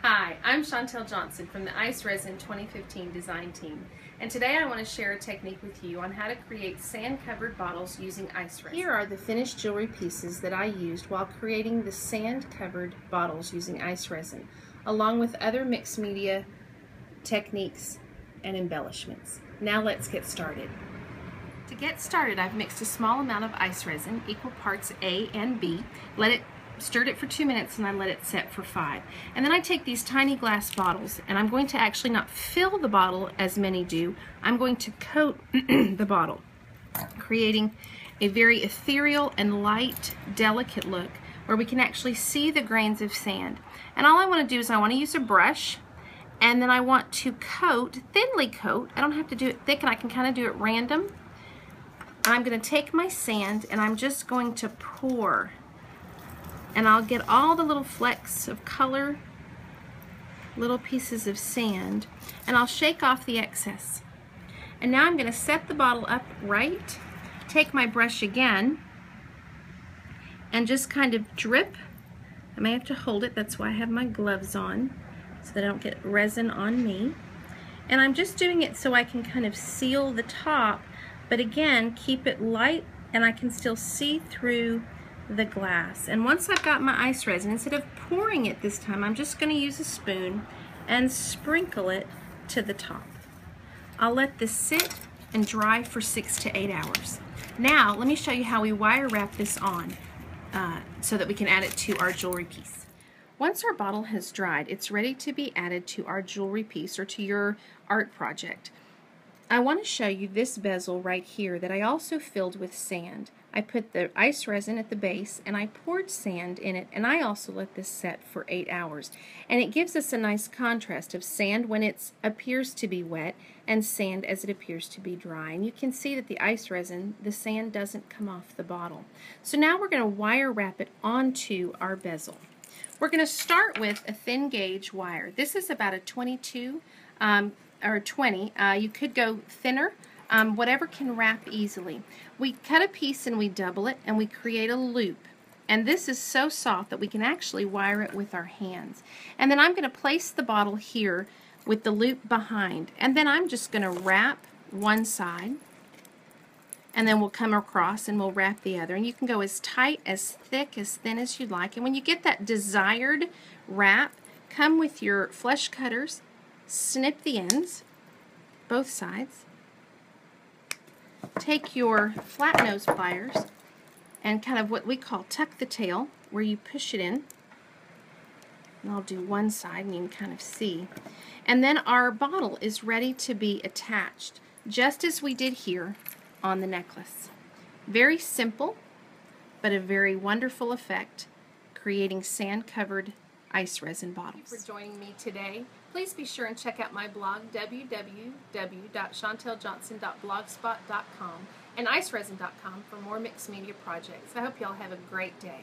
Hi, I'm Chantal Johnson from the ICE RESIN 2015 design team, and today I want to share a technique with you on how to create sand-covered bottles using ICE RESIN. Here are the finished jewelry pieces that I used while creating the sand-covered bottles using ICE RESIN, along with other mixed media techniques and embellishments. Now let's get started. To get started, I've mixed a small amount of ICE RESIN, equal parts A and B, stirred it for 2 minutes, and I let it set for 5. And then I take these tiny glass bottles, and I'm going to actually not fill the bottle as many do. I'm going to coat the bottle, creating a very ethereal and light, delicate look where we can actually see the grains of sand. And all I want to do is I want to use a brush, and then I want to coat, thinly coat. I don't have to do it thick, and I can kind of do it random. I'm going to take my sand, and I'm just going to pour, and I'll get all the little flecks of color, little pieces of sand, and I'll shake off the excess. And now I'm going to set the bottle up right, take my brush again, and just kind of drip. I may have to hold it, that's why I have my gloves on, so that I don't get resin on me. And I'm just doing it so I can kind of seal the top, but again, keep it light, and I can still see through the glass. And once I've got my ICE RESIN, instead of pouring it this time, I'm just going to use a spoon and sprinkle it to the top. I'll let this sit and dry for 6 to 8 hours. Now let me show you how we wire wrap this on so that we can add it to our jewelry piece. Once our bottle has dried, it's ready to be added to our jewelry piece or to your art project. I want to show you this bezel right here that I also filled with sand. I put the ICE RESIN at the base, and I poured sand in it, and I also let this set for 8 hours. And it gives us a nice contrast of sand when it appears to be wet and sand as it appears to be dry. And you can see that the ICE RESIN, the sand doesn't come off the bottle. So now we're going to wire wrap it onto our bezel. We're going to start with a thin gauge wire. This is about a 22 or 20. You could go thinner. Whatever can wrap easily. We cut a piece and we double it, and we create a loop. And this is so soft that we can actually wire it with our hands. And then I'm going to place the bottle here with the loop behind. And then I'm just going to wrap one side, and then we'll come across and we'll wrap the other. And you can go as tight, as thick, as thin as you'd like. And when you get that desired wrap, come with your flesh cutters, snip the ends, both sides. Take your flat nose pliers and kind of what we call tuck the tail, where you push it in. And I'll do one side and you can kind of see. And then our bottle is ready to be attached, just as we did here on the necklace. Very simple, but a very wonderful effect, creating sand-covered ICE RESIN bottles. Thank you for joining me today. Please be sure and check out my blog, www.chantaljohnson.blogspot.com and iceresin.com for more mixed media projects. I hope you all have a great day.